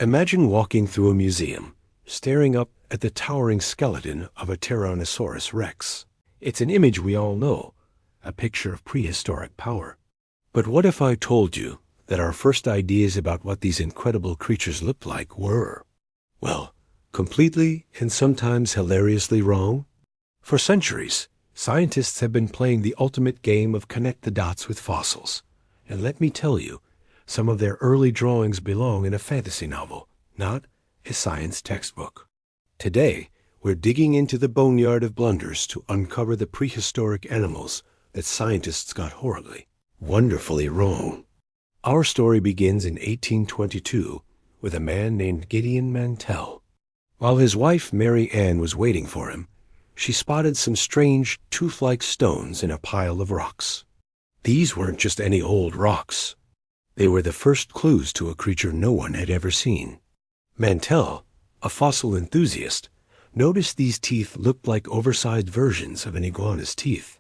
Imagine walking through a museum, staring up at the towering skeleton of a Tyrannosaurus rex. It's an image we all know, a picture of prehistoric power. But what if I told you that our first ideas about what these incredible creatures looked like were, well, completely and sometimes hilariously wrong? For centuries, scientists have been playing the ultimate game of connect the dots with fossils. And let me tell you, some of their early drawings belong in a fantasy novel, not a science textbook. Today, we're digging into the boneyard of blunders to uncover the prehistoric animals that scientists got horribly, wonderfully wrong. Our story begins in 1822 with a man named Gideon Mantell. While his wife Mary Ann was waiting for him, she spotted some strange tooth-like stones in a pile of rocks. These weren't just any old rocks. They were the first clues to a creature no one had ever seen. Mantell, a fossil enthusiast, noticed these teeth looked like oversized versions of an iguana's teeth.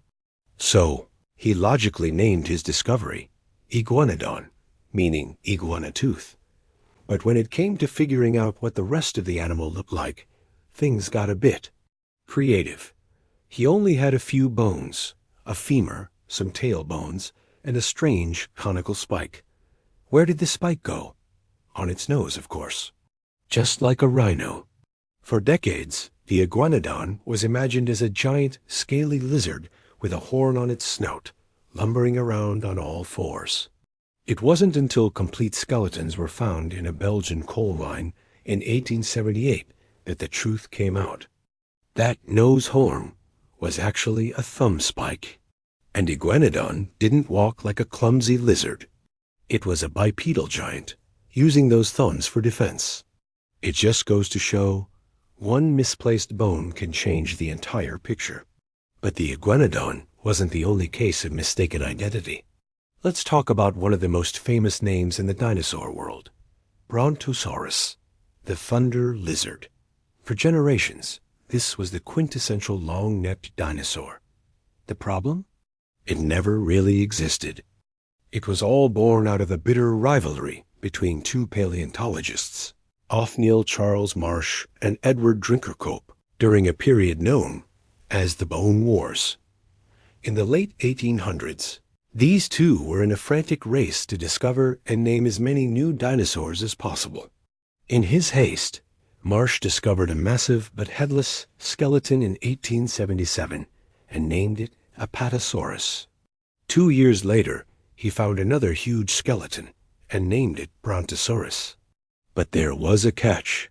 So, he logically named his discovery Iguanodon, meaning iguana tooth. But when it came to figuring out what the rest of the animal looked like, things got a bit creative. He only had a few bones, a femur, some tail bones, and a strange conical spike. Where did the spike go? On its nose, of course. Just like a rhino. For decades, the Iguanodon was imagined as a giant, scaly lizard with a horn on its snout, lumbering around on all fours. It wasn't until complete skeletons were found in a Belgian coal mine in 1878 that the truth came out. That nose horn was actually a thumb spike. And Iguanodon didn't walk like a clumsy lizard. It was a bipedal giant, using those thumbs for defense. It just goes to show, one misplaced bone can change the entire picture. But the Iguanodon wasn't the only case of mistaken identity. Let's talk about one of the most famous names in the dinosaur world, Brontosaurus, the thunder lizard. For generations, this was the quintessential long-necked dinosaur. The problem? It never really existed. It was all born out of a bitter rivalry between two paleontologists, Othniel Charles Marsh and Edward Drinkercope, during a period known as the Bone Wars. In the late 1800s, these two were in a frantic race to discover and name as many new dinosaurs as possible. In his haste, Marsh discovered a massive but headless skeleton in 1877 and named it Apatosaurus. 2 years later, he found another huge skeleton and named it Brontosaurus. But there was a catch.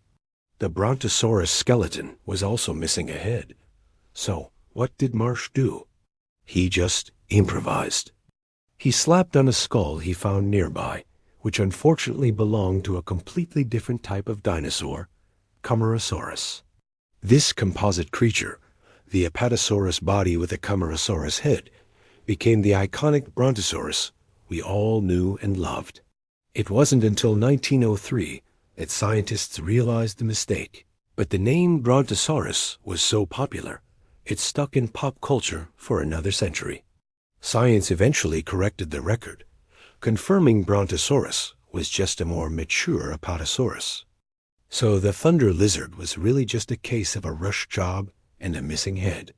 The Brontosaurus skeleton was also missing a head. So, what did Marsh do? He just improvised. He slapped on a skull he found nearby, which unfortunately belonged to a completely different type of dinosaur, Camarasaurus. This composite creature, the Apatosaurus body with a Camarasaurus head, became the iconic Brontosaurus we all knew and loved. It wasn't until 1903 that scientists realized the mistake. But the name Brontosaurus was so popular, it stuck in pop culture for another century. Science eventually corrected the record, confirming Brontosaurus was just a more mature Apatosaurus. So the thunder lizard was really just a case of a rush job and a missing head.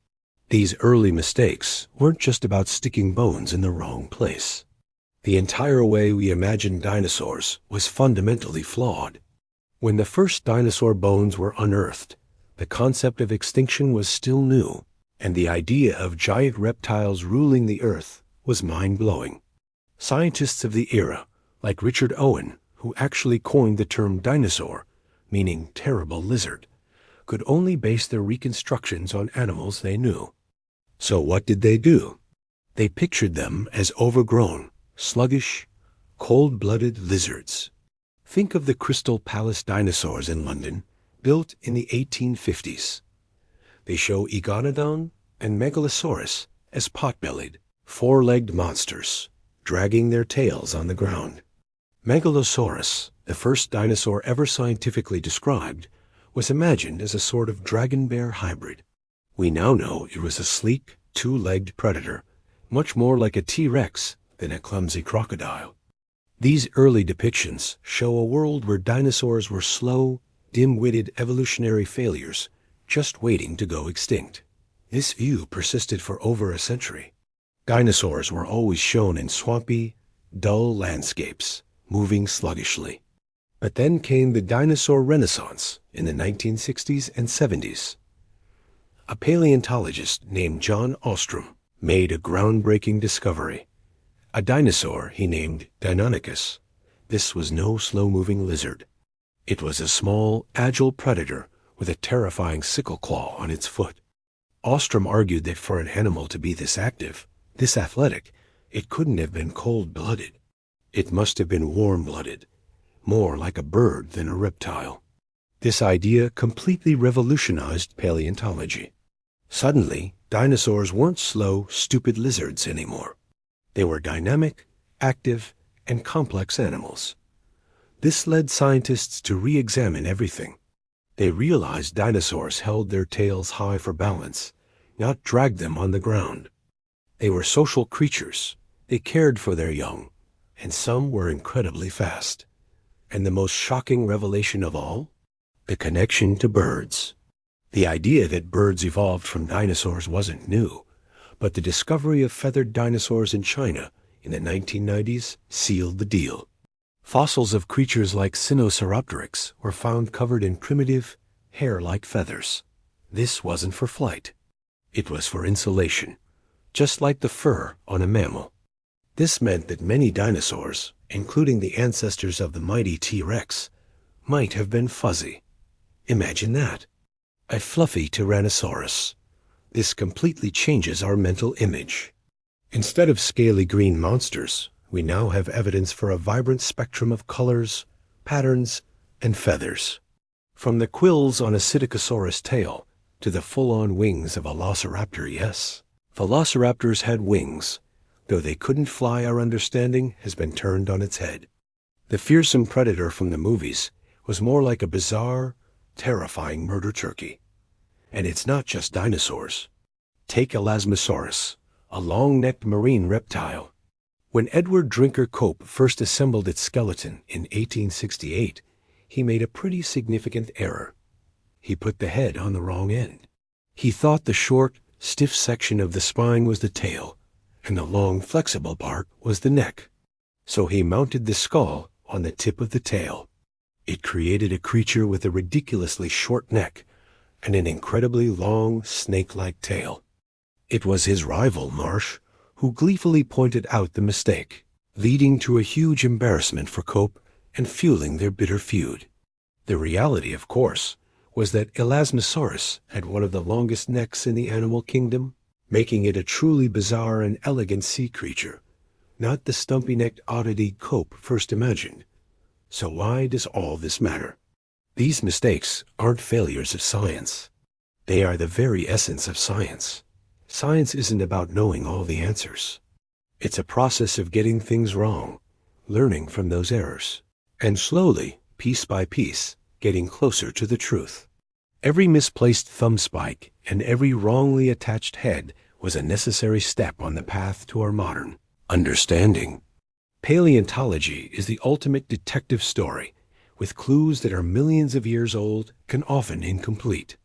These early mistakes weren't just about sticking bones in the wrong place. The entire way we imagined dinosaurs was fundamentally flawed. When the first dinosaur bones were unearthed, the concept of extinction was still new, and the idea of giant reptiles ruling the earth was mind-blowing. Scientists of the era, like Richard Owen, who actually coined the term dinosaur, meaning terrible lizard, could only base their reconstructions on animals they knew. So what did they do? They pictured them as overgrown, sluggish, cold-blooded lizards. Think of the Crystal Palace dinosaurs in London, built in the 1850s. They show Iguanodon and Megalosaurus as pot-bellied, four-legged monsters, dragging their tails on the ground. Megalosaurus, the first dinosaur ever scientifically described, was imagined as a sort of dragon-bear hybrid. We now know it was a sleek, two-legged predator, much more like a T-Rex than a clumsy crocodile. These early depictions show a world where dinosaurs were slow, dim-witted evolutionary failures, just waiting to go extinct. This view persisted for over a century. Dinosaurs were always shown in swampy, dull landscapes, moving sluggishly. But then came the dinosaur renaissance in the 1960s and 70s. A paleontologist named John Ostrom made a groundbreaking discovery. A dinosaur he named Deinonychus. This was no slow-moving lizard. It was a small, agile predator with a terrifying sickle claw on its foot. Ostrom argued that for an animal to be this active, this athletic, it couldn't have been cold-blooded. It must have been warm-blooded, more like a bird than a reptile. This idea completely revolutionized paleontology. Suddenly, dinosaurs weren't slow, stupid lizards anymore. They were dynamic, active, and complex animals. This led scientists to re-examine everything. They realized dinosaurs held their tails high for balance, not dragged them on the ground. They were social creatures. They cared for their young, and some were incredibly fast. And the most shocking revelation of all? The connection to birds. The idea that birds evolved from dinosaurs wasn't new, but the discovery of feathered dinosaurs in China in the 1990s sealed the deal. Fossils of creatures like Spinosaurus were found covered in primitive, hair-like feathers. This wasn't for flight. It was for insulation, just like the fur on a mammal. This meant that many dinosaurs, including the ancestors of the mighty T-Rex, might have been fuzzy. Imagine that. A fluffy Tyrannosaurus. This completely changes our mental image. Instead of scaly green monsters, we now have evidence for a vibrant spectrum of colors, patterns, and feathers. From the quills on a Stegosaurus tail to the full-on wings of a velociraptor, yes. Velociraptors had wings. Though they couldn't fly, our understanding has been turned on its head. The fearsome predator from the movies was more like a bizarre, terrifying murder turkey. And it's not just dinosaurs. Take Elasmosaurus, a long-necked marine reptile. When Edward Drinker Cope first assembled its skeleton in 1868, he made a pretty significant error. He put the head on the wrong end. He thought the short, stiff section of the spine was the tail, and the long, flexible part was the neck. So he mounted the skull on the tip of the tail. It created a creature with a ridiculously short neck and an incredibly long, snake-like tail. It was his rival, Marsh, who gleefully pointed out the mistake, leading to a huge embarrassment for Cope and fueling their bitter feud. The reality, of course, was that Elasmosaurus had one of the longest necks in the animal kingdom, making it a truly bizarre and elegant sea creature, not the stumpy-necked oddity Cope first imagined. So why does all this matter? These mistakes aren't failures of science. They are the very essence of science. Science isn't about knowing all the answers. It's a process of getting things wrong, learning from those errors, and slowly, piece by piece, getting closer to the truth. Every misplaced thumb spike and every wrongly attached head was a necessary step on the path to our modern understanding. Paleontology is the ultimate detective story, with clues that are millions of years old and often incomplete.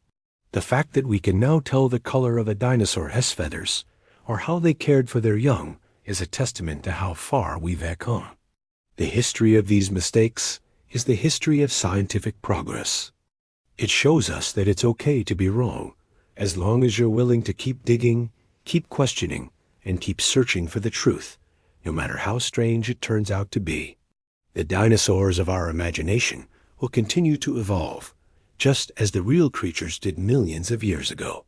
The fact that we can now tell the color of a dinosaur's feathers, or how they cared for their young, is a testament to how far we've come. The history of these mistakes is the history of scientific progress. It shows us that it's okay to be wrong, as long as you're willing to keep digging, keep questioning, and keep searching for the truth, no matter how strange it turns out to be. The dinosaurs of our imagination will continue to evolve, just as the real creatures did millions of years ago.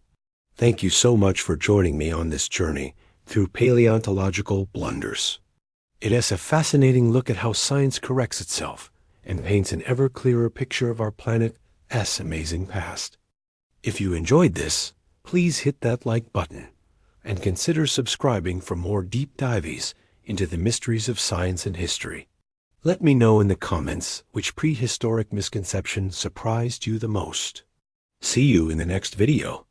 Thank you so much for joining me on this journey through paleontological blunders. It is a fascinating look at how science corrects itself and paints an ever clearer picture of our planet's amazing past. If you enjoyed this, please hit that like button and consider subscribing for more deep dives into the mysteries of science and history. Let me know in the comments which prehistoric misconception surprised you the most. See you in the next video.